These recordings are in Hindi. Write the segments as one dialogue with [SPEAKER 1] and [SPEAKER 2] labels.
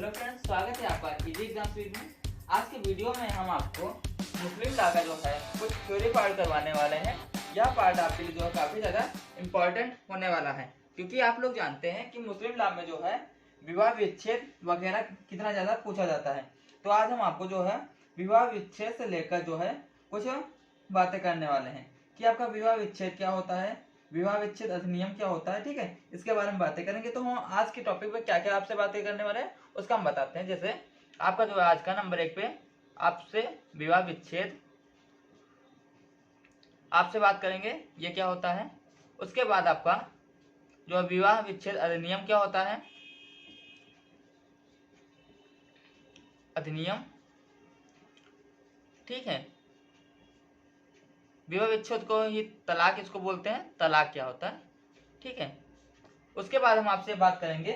[SPEAKER 1] हेलो फ्रेंड्स, स्वागत है आपका इजी एग्जाम स्पीड में। आज के वीडियो में हम आपको मुस्लिम लॉ का जो है कुछ थ्योरी पार्ट करवाने वाले हैं। यह पार्ट आपके लिए जो है काफ़ी ज़्यादा इम्पोर्टेंट होने वाला है, क्योंकि आप लोग जानते हैं कि मुस्लिम लॉ में जो है विवाह विच्छेद वगैरह कितना ज़्यादा पूछा जाता है। तो आज हम आपको जो है विवाह विच्छेद से लेकर जो है कुछ बातें करने वाले हैं कि आपका विवाह विच्छेद क्या होता है, विवाह विच्छेद अधिनियम क्या होता है। ठीक है, इसके बारे में बातें करेंगे। तो हम आज के टॉपिक पे क्या क्या आपसे बातें करने वाले हैं उसका हम बताते हैं। जैसे आपका जो है आज का नंबर 1 पे आपसे विवाह विच्छेद आपसे बात करेंगे, ये क्या होता है। उसके बाद आपका जो विवाह विच्छेद अधिनियम क्या होता है, अधिनियम। ठीक है, विवाह विच्छेद को ही तलाक इसको बोलते हैं, तलाक क्या होता है। ठीक है, उसके बाद हम आपसे बात करेंगे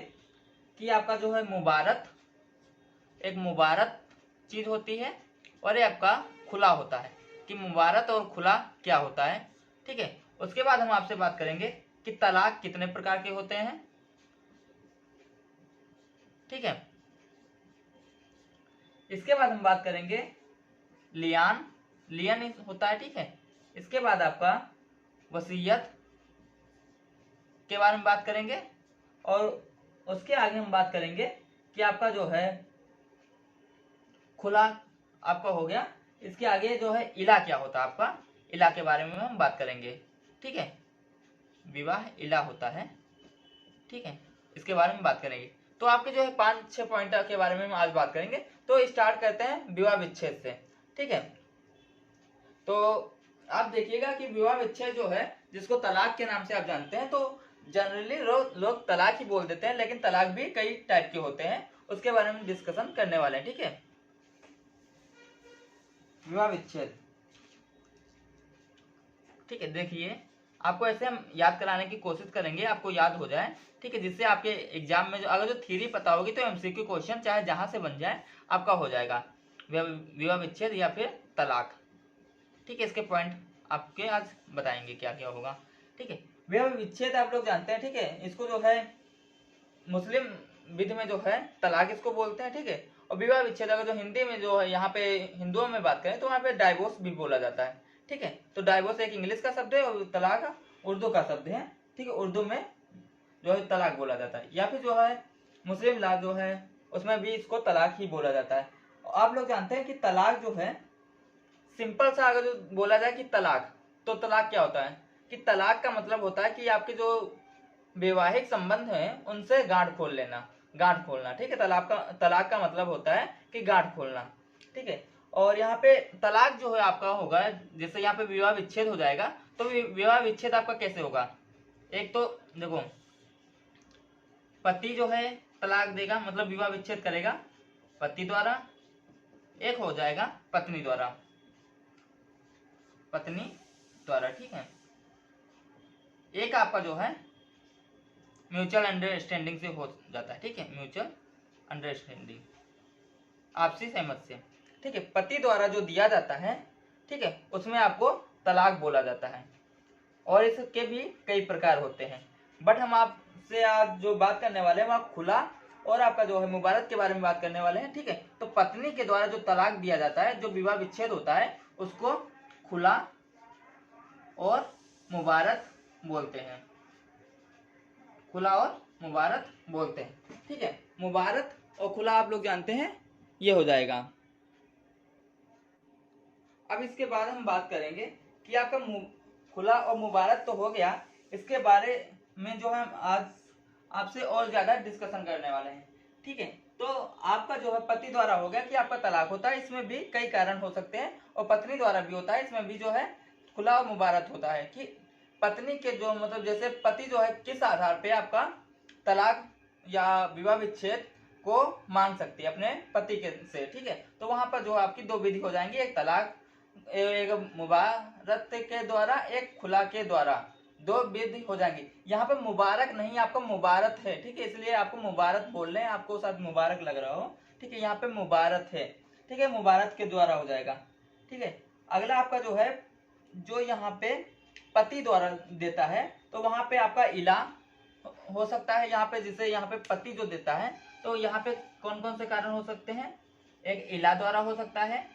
[SPEAKER 1] कि आपका जो है मुबारत, एक मुबारत चीज होती है और ये आपका खुला होता है कि मुबारत और खुला क्या होता है। ठीक है, उसके बाद हम आपसे बात करेंगे कि तलाक कितने प्रकार के होते हैं। ठीक है, इसके बाद हम बात करेंगे लियान, लियन होता है। ठीक है, इसके बाद आपका वसीयत के बारे में बात करेंगे और उसके आगे हम बात करेंगे कि आपका जो है खुला आपका हो गया। इसके आगे जो है इला क्या होता है, आपका इला के बारे में हम बात करेंगे। ठीक है, विवाह इला होता है। ठीक है, इसके बारे में बात करेंगे। तो आपके जो है 5-6 पॉइंट के बारे में हम आज बात करेंगे। तो स्टार्ट करते हैं विवाह विच्छेद से। ठीक है, तो आप देखिएगा कि विवाह विच्छेद जो है जिसको तलाक के नाम से आप जानते हैं, तो जनरली लोग तलाक ही बोल देते हैं, लेकिन तलाक भी कई टाइप के होते हैं, उसके बारे में डिस्कशन करने वाले हैं। ठीक है, विवाह विच्छेद। ठीक है, देखिए आपको ऐसे हम याद कराने की कोशिश करेंगे, आपको याद हो जाए। ठीक है, जिससे आपके एग्जाम में जो अगर जो थ्योरी पता होगी तो एमसीक्यू क्वेश्चन चाहे जहां से बन जाए आपका हो जाएगा, विवाह विच्छेद या फिर तलाक। ठीक है, इसके पॉइंट आपके आज बताएंगे क्या क्या होगा। ठीक है, विवाह विच्छेद आप लोग जानते हैं। ठीक है, इसको जो है मुस्लिम विधि में जो है तलाक इसको बोलते हैं। ठीक है, और विवाह विच्छेद अगर जो हिंदी में जो है यहाँ पे हिंदुओं में बात करें तो वहाँ पे डाइवोर्स भी बोला जाता है। ठीक है, तो डाइवोर्स एक इंग्लिश का शब्द है और तलाक उर्दू का शब्द है। ठीक है, उर्दू में जो है तलाक बोला जाता है, या फिर जो है मुस्लिम लॉ जो है उसमें भी इसको तलाक ही बोला जाता है। आप लोग जानते हैं कि तलाक जो है सिंपल सा अगर जो बोला जाए कि तलाक, तो तलाक क्या होता है कि तलाक का मतलब होता है कि आपके जो वैवाहिक संबंध है उनसे गांठ खोल लेना, गांठ खोलना। ठीक है, तलाक का मतलब होता है कि गांठ खोलना। ठीक है, और यहाँ पे तलाक जो है आपका होगा, जैसे यहाँ पे विवाह विच्छेद हो जाएगा, तो विवाह विच्छेद आपका कैसे होगा। एक तो देखो, पति जो है तलाक देगा, मतलब विवाह विच्छेद करेगा पति द्वारा, एक हो जाएगा पत्नी द्वारा, पत्नी द्वारा। ठीक है, एक आपका जो है म्यूचुअल अंडरस्टैंडिंग से हो जाता है। ठीक है, म्यूचुअल अंडरस्टैंडिंग, आपसी सहमति से। ठीक है, पति द्वारा जो दिया जाता है, ठीक है, उसमें आपको तलाक बोला जाता है। और इसके भी कई प्रकार होते हैं, बट हम आपसे आज जो बात करने वाले हैं वह खुला और आपका जो है मुबारक के बारे में बात करने वाले हैं। ठीक है, तो पत्नी के द्वारा जो तलाक दिया जाता है, जो विवाह विच्छेद होता है, उसको खुला और मुबारक बोलते हैं, खुला और मुबारक बोलते हैं। ठीक है, मुबारक और खुला आप लोग जानते हैं, ये हो जाएगा। अब इसके बाद हम बात करेंगे कि आपका खुला और मुबारक तो हो गया, इसके बारे में जो हम आज आपसे और ज्यादा डिस्कशन करने वाले हैं। ठीक है, तो आपका जो है पति द्वारा हो गया कि आपका तलाक होता है, इसमें भी कई कारण हो सकते हैं, और पत्नी द्वारा भी होता है, इसमें भी जो है खुला और मुबारक होता है कि पत्नी के जो मतलब जैसे पति जो है किस आधार पे आपका तलाक या विवाह विच्छेद को मांग सकती है अपने पति के से। ठीक है, तो वहां पर जो आपकी दो विधि हो जाएंगी, एक तलाक, एक मुबारक के द्वारा, एक खुला के द्वारा, दो विधि हो जाएंगी। यहाँ पे मुबारक नहीं, आपका मुबारक है। ठीक है, इसलिए आपको मुबारक बोल रहे हैं, आपको शायद मुबारक लग रहा हो। ठीक है, यहाँ पे मुबारक है। ठीक है, मुबारक के द्वारा हो जाएगा। ठीक है, अगला आपका जो है जो यहाँ पे पति द्वारा देता है, तो वहां पे आपका इला हो सकता है यहाँ पे, जिसे यहाँ पे पति जो देता है, तो यहाँ पे कौन कौन से कारण हो सकते हैं? एक इला द्वारा हो सकता है,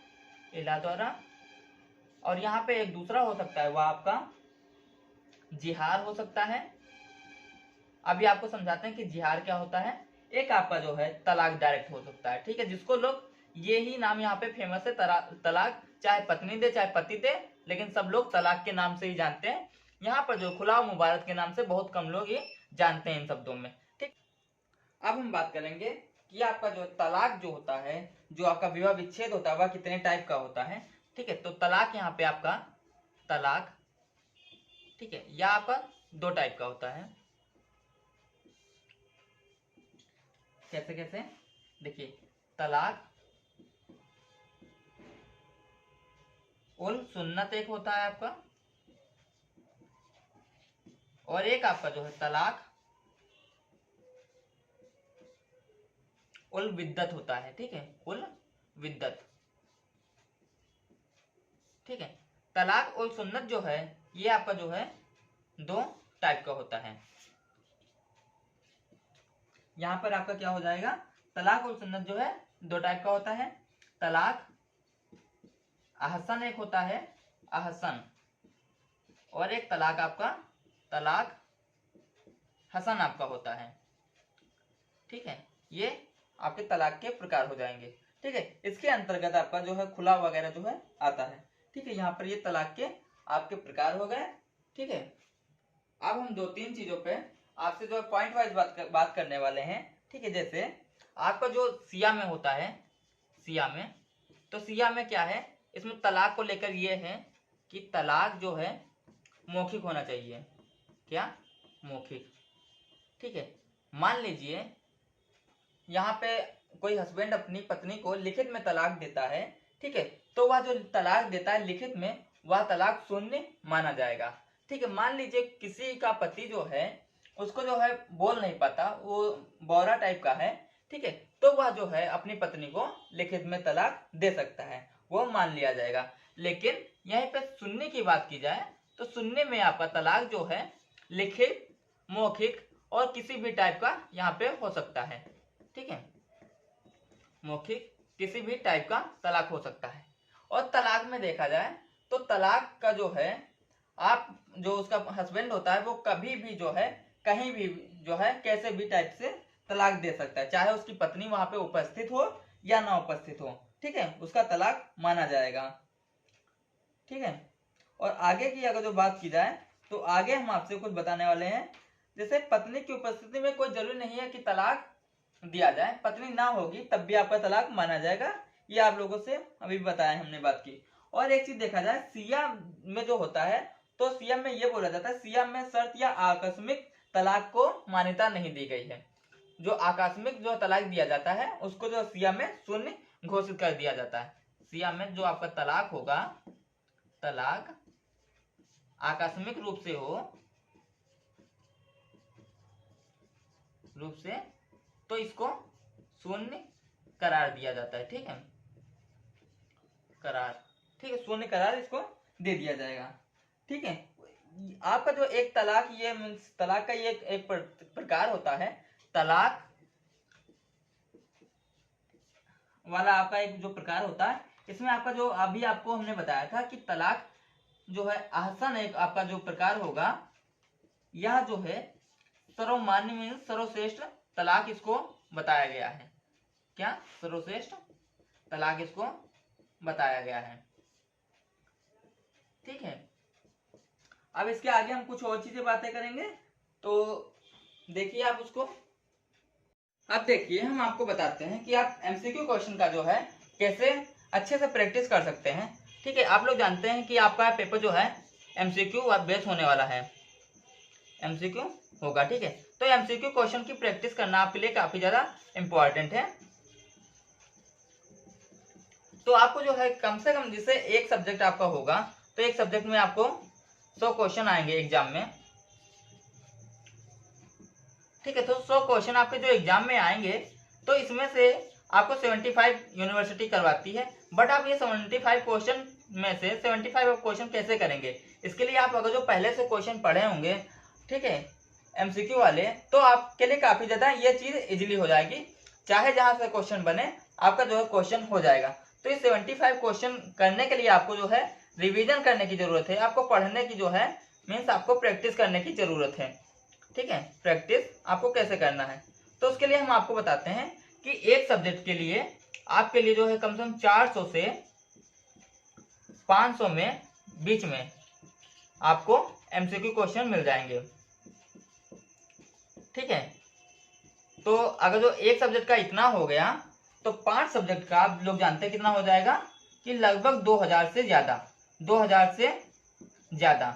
[SPEAKER 1] इला द्वारा, और यहाँ पे एक दूसरा हो सकता है वह आपका जिहार हो सकता है। अभी आपको समझाते हैं कि जिहार क्या होता है। एक आपका जो है तलाक डायरेक्ट हो सकता है, ठीक है, जिसको लोग, ये ही नाम यहाँ पे फेमस है, तलाक, चाहे पत्नी दे चाहे पति दे, लेकिन सब लोग तलाक के नाम से ही जानते हैं। यहाँ पर जो खुला मुबारक के नाम से बहुत कम लोग ये जानते हैं इन शब्दों में, ठीक। अब हम बात करेंगे कि आपका जो तलाक जो होता है, जो आपका विवाह विच्छेद होता है, वह कितने टाइप का होता है, ठीक है। तो तलाक यहाँ पे आपका तलाक, ठीक है, या आपका 2 टाइप का होता है। कैसे कैसे? देखिए, तलाक उल सुन्नत एक होता है आपका, और एक आपका जो है तलाक उल विद्दत होता है, ठीक है, उल विद्दत, ठीक है। तलाक उल सुन्नत जो है ये आपका जो है 2 टाइप का होता है। यहां पर आपका क्या हो जाएगा, तलाक उल सुन्नत जो है 2 टाइप का होता है। तलाक अहसन एक होता है, अहसन, और एक तलाक आपका तलाक हसन आपका होता है, ठीक है। ये आपके तलाक के प्रकार हो जाएंगे, ठीक है। इसके अंतर्गत आपका जो है खुला वगैरह जो है आता है, ठीक है। यहाँ पर ये तलाक के आपके प्रकार हो गए, ठीक है। अब हम 2-3 चीजों पे आपसे जो है पॉइंट वाइज बात करने वाले हैं, ठीक है। जैसे आपका जो सिया में होता है, सिया में, तो सिया में क्या है, इसमें तलाक को लेकर ये है कि तलाक जो है मौखिक होना चाहिए। क्या? मौखिक, ठीक है। मान लीजिए यहाँ पे कोई हस्बैंड अपनी पत्नी को लिखित में तलाक देता है, ठीक है, तो वह जो तलाक देता है लिखित में, वह तलाक शून्य माना जाएगा, ठीक है। मान लीजिए किसी का पति जो है उसको जो है बोल नहीं पाता, वो बौरा टाइप का है, ठीक है, तो वह जो है अपनी पत्नी को लिखित में तलाक दे सकता है, वो मान लिया जाएगा। लेकिन यहीं पे सुनने की बात की जाए तो सुनने में आपका तलाक जो है लिखित, मौखिक और किसी भी टाइप का यहाँ पे हो सकता है, ठीक है। मौखिक किसी भी टाइप का तलाक हो सकता है। और तलाक में देखा जाए तो तलाक का जो है, आप जो उसका हस्बैंड होता है वो कभी भी जो है कहीं भी जो है कैसे भी टाइप से तलाक दे सकता है, चाहे उसकी पत्नी वहां पे उपस्थित हो या ना उपस्थित हो, ठीक है, उसका तलाक माना जाएगा, ठीक है। और आगे की अगर जो बात की जाए तो आगे हम आपसे कुछ बताने वाले हैं। जैसे पत्नी की उपस्थिति में कोई जरूरी नहीं है कि तलाक दिया जाए, पत्नी ना होगी तब भी आपका तलाक माना जाएगा, ये आप लोगों से अभी बताया हमने बात की। और एक चीज देखा जाए, सियाम में जो होता है तो सियाम में ये बोला जाता है, सियाम में शर्त या आकस्मिक तलाक को मान्यता नहीं दी गई है। जो आकस्मिक जो तलाक दिया जाता है उसको जो सियाम में शून्य घोषित कर दिया जाता है। सियाम में जो आपका तलाक होगा, तलाक आकस्मिक रूप से हो, रूप से, तो इसको शून्य करार दिया जाता है, ठीक है, करार, ठीक है, शून्य करार इसको दे दिया जाएगा, ठीक है। आपका जो एक तलाक, ये तलाक का ये एक प्रकार होता है, तलाक वाला आपका एक जो प्रकार होता है, इसमें आपका जो अभी आपको हमने बताया था कि तलाक जो है अहसन एक आपका जो प्रकार होगा, यह जो है सर्वमान्य मीन सर्वश्रेष्ठ तलाक इसको बताया गया है। क्या? सर्वश्रेष्ठ तलाक इसको बताया गया है, ठीक है। अब इसके आगे हम कुछ और चीजें बातें करेंगे, तो देखिए आप उसको। अब देखिए हम आपको बताते हैं कि आप एमसीक्यू क्वेश्चन का जो है कैसे अच्छे से प्रैक्टिस कर सकते हैं, ठीक है। आप लोग जानते हैं कि आपका पेपर जो है एमसीक्यू बेस होने वाला है, एमसीक्यू होगा, ठीक है। तो एमसीक्यू क्वेश्चन की प्रैक्टिस करना आपके लिए काफी ज्यादा इंपॉर्टेंट है। तो आपको जो है कम से कम, जिससे एक सब्जेक्ट आपका होगा तो एक सब्जेक्ट में आपको 100 क्वेश्चन आएंगे एग्जाम में, ठीक है। तो 100 क्वेश्चन आपके जो एग्जाम में आएंगे तो इसमें से आपको 75 यूनिवर्सिटी करवाती है, बट आप ये 75 क्वेश्चन में से 75 क्वेश्चन कैसे करेंगे? इसके लिए आप अगर जो पहले से क्वेश्चन पढ़े होंगे, ठीक है, एमसीक्यू वाले, तो आपके लिए काफी ज्यादा ये चीज इजीली हो जाएगी। चाहे जहां से क्वेश्चन बने आपका जो है क्वेश्चन हो जाएगा। तो ये 75 क्वेश्चन करने के लिए आपको जो है रिवीजन करने की जरूरत है, आपको पढ़ने की जो है मीन्स आपको प्रैक्टिस करने की जरूरत है। ठीक है, प्रैक्टिस आपको कैसे करना है, तो उसके लिए हम आपको बताते हैं कि एक सब्जेक्ट के लिए आपके लिए जो है कम से कम 400 से 500 में बीच में आपको एमसीक्यू क्वेश्चन मिल जाएंगे। ठीक है, तो अगर जो एक सब्जेक्ट का इतना हो गया तो 5 सब्जेक्ट का आप लोग जानते हैं कितना हो जाएगा कि लगभग 2000 से ज्यादा, 2000 से ज्यादा।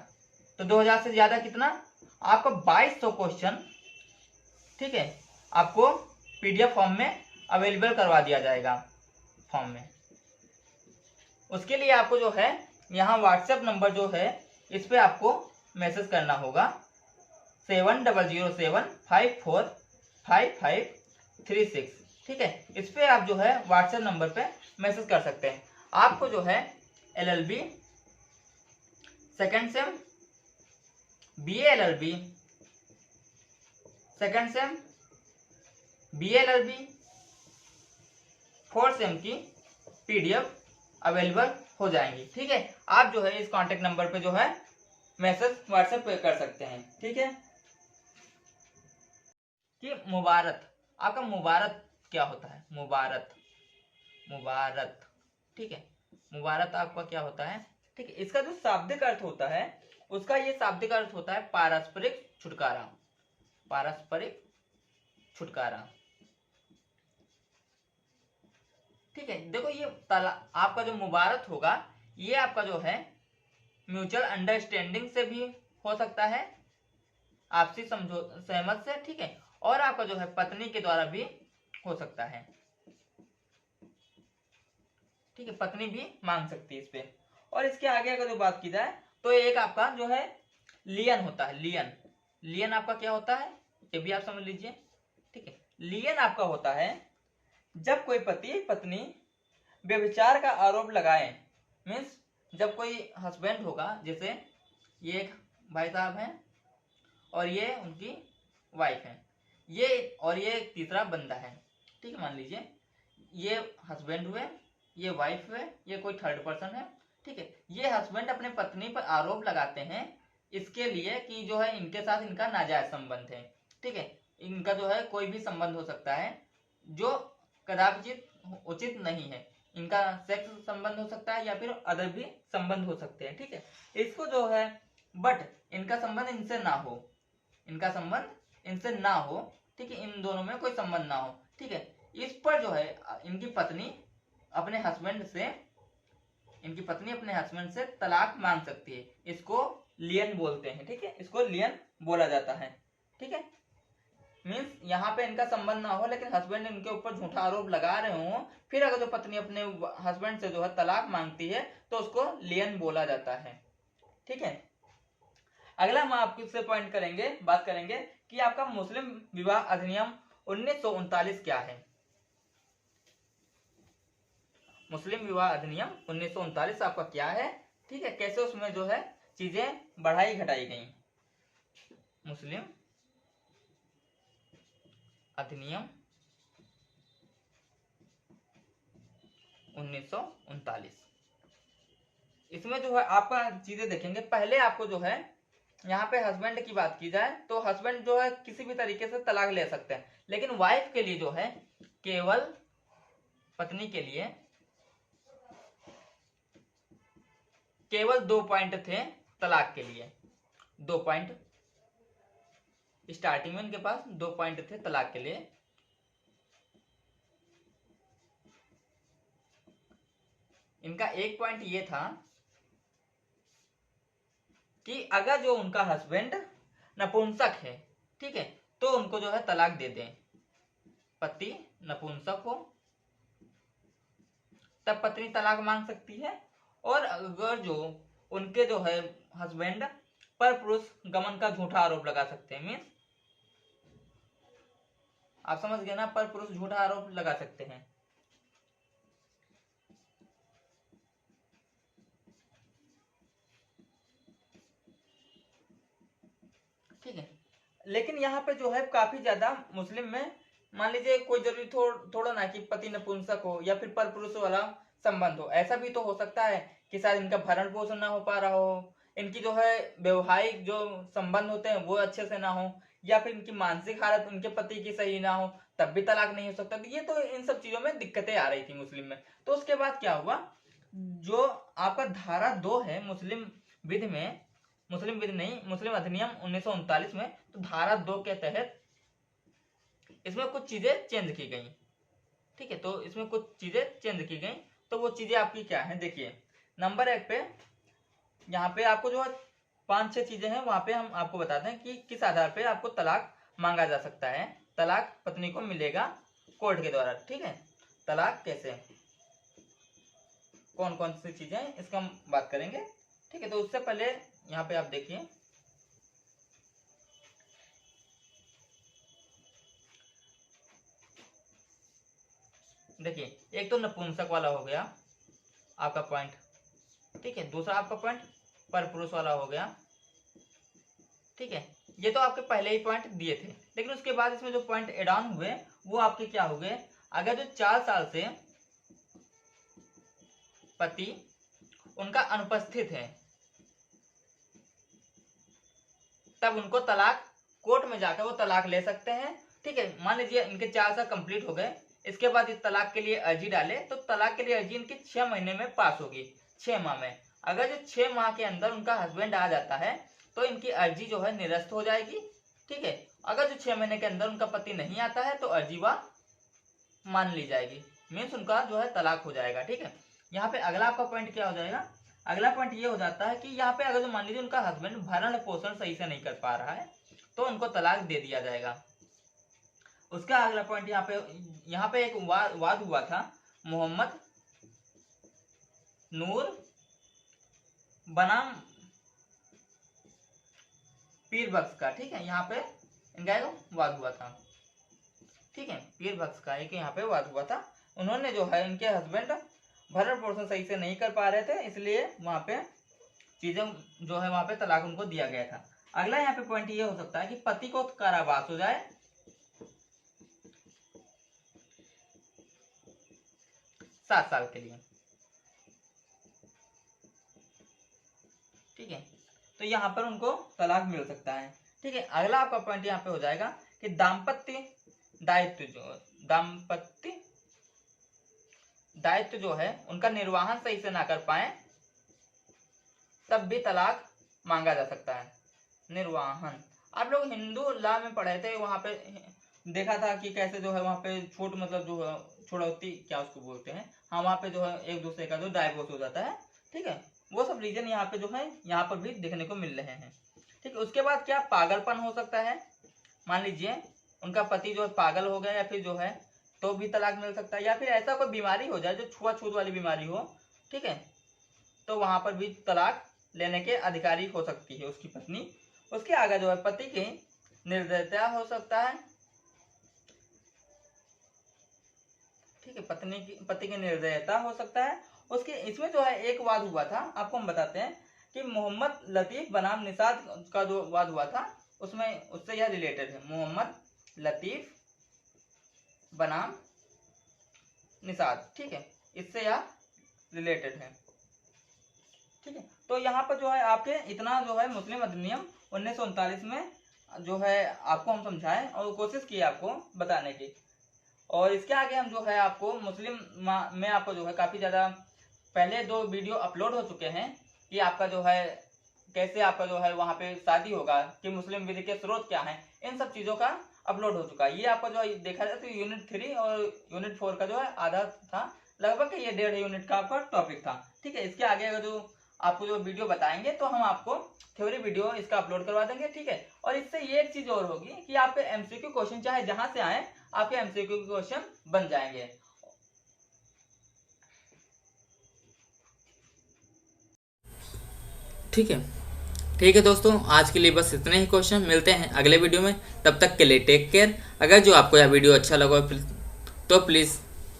[SPEAKER 1] तो 2000 से ज्यादा कितना, आपका 2200 क्वेश्चन, ठीक है, आपको पीडीएफ फॉर्म में अवेलेबल करवा दिया जाएगा फॉर्म में। उसके लिए आपको जो है यहाँ व्हाट्सएप नंबर जो है इस पे आपको मैसेज करना होगा 7005455536। ठीक है, इस पे आप जो है व्हाट्सएप नंबर पे मैसेज कर सकते हैं। आपको जो है LLB second same, BA LLB second same, BA LLB 4th same की पीडीएफ अवेलेबल हो जाएंगी। ठीक है, आप जो है इस कांटेक्ट नंबर पे जो है मैसेज व्हाट्सएप पे कर सकते हैं। ठीक है, कि मुबारक, आपका मुबारक क्या होता है, मुबारक, मुबारक। ठीक है, मुबारक आपका क्या होता है, ठीक है, इसका जो शाब्दिक अर्थ होता है उसका ये शाब्दिक अर्थ होता है पारस्परिक छुटकारा, पारस्परिक छुटकारा। ठीक है, देखो ये आपका जो मुबारक होगा ये आपका जो है म्यूचुअल अंडरस्टैंडिंग से भी हो सकता है, आपसी सहमत से। ठीक है, और आपका जो है पत्नी के द्वारा भी हो सकता है। ठीक है, पत्नी भी मांग सकती है इस पे। और इसके आगे अगर जो बात की जाए तो एक आपका जो है लियन होता है, लियन। लियन आपका क्या होता है ये भी आप समझ लीजिए। ठीक है, लियन आपका होता है जब कोई पति पत्नी व्यभिचार का आरोप लगाए, मीन्स जब कोई हस्बैंड होगा, जैसे ये एक भाई साहब हैं और ये उनकी वाइफ है, ये और ये एक तीसरा बंदा है। ठीक है, मान लीजिए ये हस्बैंड हुए, ये वाइफ हुए, ये कोई थर्ड पर्सन है। ठीक है, ये हस्बैंड अपने पत्नी पर आरोप लगाते हैं इसके लिए कि जो है इनके साथ इनका नाजायज संबंध है। ठीक है, इनका जो है कोई भी संबंध हो सकता है जो कदाचित उचित नहीं है, इनका सेक्स संबंध हो सकता है या फिर अदर भी संबंध हो सकते हैं। ठीक है, इसको जो है बट इनका संबंध इनसे ना हो, इनका संबंध इनसे ना हो। ठीक है, इन दोनों में कोई संबंध ना हो। ठीक है, इस पर जो है इनकी पत्नी अपने हस्बैंड से, इनकी पत्नी अपने हस्बैंड से तलाक मांग सकती है, इसको लियन बोलते हैं। ठीक है, इसको लियन बोला जाता है। ठीक है, मीन्स यहाँ पे इनका संबंध ना हो लेकिन हस्बैंड इनके ऊपर झूठा आरोप लगा रहे हो, फिर अगर जो पत्नी अपने हस्बैंड से जो है तलाक मांगती है तो उसको लियन बोला जाता है। ठीक है, अगला हम आपसे पॉइंट करेंगे, बात करेंगे कि आपका मुस्लिम विवाह अधिनियम 1939 क्या है। मुस्लिम विवाह अधिनियम 1939 आपका क्या है। ठीक है, कैसे उसमें जो है चीजें बढ़ाई घटाई गई। मुस्लिम अधिनियम 1939, इसमें जो है आपका चीजें देखेंगे। पहले आपको जो है यहाँ पे हस्बैंड की बात की जाए तो हस्बैंड जो है किसी भी तरीके से तलाक ले सकते हैं, लेकिन वाइफ के लिए जो है केवल पत्नी के लिए केवल 2 पॉइंट थे तलाक के लिए, 2 पॉइंट स्टार्टिंग में उनके पास 2 पॉइंट थे तलाक के लिए। इनका एक पॉइंट ये था कि अगर जो उनका हस्बैंड नपुंसक है, ठीक है, तो उनको जो है तलाक दे दें। पति नपुंसक हो तब पत्नी तलाक मांग सकती है, और अगर जो उनके जो है हस्बैंड पर पुरुष गमन का झूठा आरोप लगा सकते हैं, मीन्स आप समझ गए ना, पर पुरुष झूठा आरोप लगा सकते हैं। ठीक है, लेकिन यहाँ पे जो है काफी ज्यादा मुस्लिम में मान लीजिए कोई जरूरी थोड़ा ना कि पति नपुंसक हो या फिर पर पुरुष वाला संबंध हो, ऐसा भी तो हो सकता है कि शायद इनका भरण पोषण ना हो पा रहा हो, इनकी जो है वैवाहिक जो संबंध होते हैं वो अच्छे से ना हो, या फिर इनकी मानसिक हालत उनके पति की सही ना हो, तब भी तलाक नहीं हो सकता। तो ये तो इन सब चीजों में दिक्कतें आ रही थी मुस्लिम में। तो उसके बाद क्या हुआ, जो आपका धारा 2 है मुस्लिम विधि में, मुस्लिम विधि नहीं, मुस्लिम अधिनियम 1939 में, तो धारा 2 के तहत इसमें कुछ चीजें चेंज की गई। ठीक है, तो इसमें कुछ चीजें चेंज की गई। तो वो चीजें आपकी क्या है, देखिए नंबर 1 पे यहाँ पे आपको जो 5-6 चीजें हैं वहां पे हम आपको बताते हैं कि किस आधार पे आपको तलाक मांगा जा सकता है, तलाक पत्नी को मिलेगा कोर्ट के द्वारा। ठीक है, तलाक कैसे, कौन कौन सी चीजें इसका हम बात करेंगे। ठीक है, तो उससे पहले यहाँ पे आप देखिए, एक तो नपुंसक वाला हो गया आपका पॉइंट। ठीक है, दूसरा आपका पॉइंट पर पुरुष वाला हो गया। ठीक है, ये तो आपके पहले ही पॉइंट दिए थे, लेकिन उसके बाद इसमें जो पॉइंट एड ऑन हुए वो आपके क्या हो गए, अगर जो 4 साल से पति उनका अनुपस्थित है तब उनको तलाक कोर्ट में जाकर वो तलाक ले सकते हैं। ठीक है, मान लीजिए इनके 4 साल कंप्लीट हो गए, इसके बाद इस तलाक के लिए अर्जी डाले, तो तलाक के लिए अर्जी इनकी 6 महीने में पास होगी, 6 माह में। अगर जो 6 माह के अंदर उनका हस्बैंड आ जाता है तो इनकी अर्जी जो है निरस्त हो जाएगी। ठीक है, अगर जो 6 महीने के अंदर उनका पति नहीं आता है तो अर्जी वह मान ली जाएगी, मीन्स उनका जो है तलाक हो जाएगा। ठीक है, यहाँ पे अगला आपका पॉइंट क्या हो जाएगा, अगला पॉइंट ये हो जाता है कि यहाँ पे अगर जो मान लीजिए उनका हस्बैंड भरण पोषण सही से नहीं कर पा रहा है तो उनको तलाक दे दिया जाएगा। उसका अगला पॉइंट यहाँ पे एक वाद हुआ था मोहम्मद नूर बनाम पीर बख्श का। ठीक है, यहाँ पे इनका वाद हुआ था। ठीक है, पीर बख्श का एक यहाँ पे वाद हुआ था, उन्होंने जो है इनके हस्बैंड भरण पोषण सही से नहीं कर पा रहे थे, इसलिए वहां पे चीजें जो है वहां पे तलाक उनको दिया गया था। अगला यहाँ पे पॉइंट ये हो सकता है कि पति को कारावास हो जाए 7 साल के लिए। ठीक है, तो यहाँ पर उनको तलाक मिल सकता है। ठीक है, अगला आपका पॉइंट यहाँ पे हो जाएगा कि दाम्पत्य दायित्व जो है उनका निर्वाहन सही से ना कर पाए तब भी तलाक मांगा जा सकता है। निर्वाहन आप लोग हिंदू लॉ में पढ़े थे, वहां पे देखा था कि कैसे जो है वहां पे छूट मतलब जो है छुड़ौती क्या उसको बोलते हैं, हाँ वहां पे जो है एक दूसरे का जो डाइवोर्स हो जाता है। ठीक है, वो सब रीजन यहाँ पे जो है यहाँ पर भी देखने को मिल रहे हैं। ठीक है, उसके बाद क्या पागलपन हो सकता है, मान लीजिए उनका पति जो है पागल हो गया या फिर जो है तो भी तलाक मिल सकता है, या फिर ऐसा कोई बीमारी हो जाए जो छुआछूत वाली बीमारी हो। ठीक है, तो वहां पर भी तलाक लेने के अधिकारी हो सकती है उसकी पत्नी। उसके आगे जो है पति की निर्दयता हो सकता है। ठीक है, पति की निर्दयता हो सकता है। उसके इसमें जो है एक वाद हुआ था, आपको हम बताते हैं कि मोहम्मद लतीफ बनाम निषाद का जो वाद हुआ था उसमें उससे यह रिलेटेड है, मोहम्मद लतीफ बनाम निषाद। ठीक है, इससे यह रिलेटेड है। ठीक है, तो यहाँ पर जो है आपके इतना जो है मुस्लिम अधिनियम 1939 में जो है आपको हम समझाएं और कोशिश की आपको बताने की। और इसके आगे हम जो है आपको मुस्लिम में आपको जो है काफी ज्यादा पहले 2 वीडियो अपलोड हो चुके हैं कि आपका जो है कैसे आपका जो है वहां पे शादी होगा, कि मुस्लिम विधि के स्रोत क्या हैं, इन सब चीजों का अपलोड हो चुका है। ये आपका जो है देखा जाए तो यूनिट 3 और यूनिट 4 का जो है आधा था लगभग, ये 1.5 यूनिट का आपका टॉपिक था। ठीक है, इसके आगे अगर जो आपको जो वीडियो बताएंगे तो हम आपको थ्योरी वीडियो इसका अपलोड करवा देंगे। ठीक है, और इससे ये एक चीज और होगी कि आपके एमसीक्यू क्वेश्चन चाहे जहां से आए आपके एमसीक्यू क्वेश्चन बन जाएंगे। ठीक है दोस्तों, आज के लिए बस इतने ही क्वेश्चन। मिलते हैं अगले वीडियो में, तब तक के लिए टेक केयर। अगर जो आपको यह वीडियो अच्छा लगा तो प्लीज़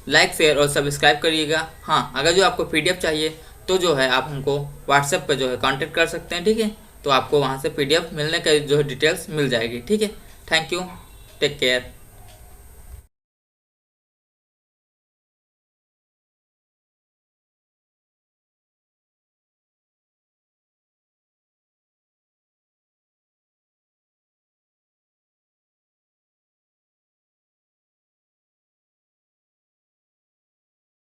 [SPEAKER 1] लाइक शेयर और सब्सक्राइब करिएगा। हाँ, अगर जो आपको PDF चाहिए तो जो है आप हमको व्हाट्सएप पर जो है कांटेक्ट कर सकते हैं। ठीक है, तो आपको वहाँ से PDF मिलने का जो है डिटेल्स मिल जाएगी। ठीक है, थैंक यू, टेक केयर।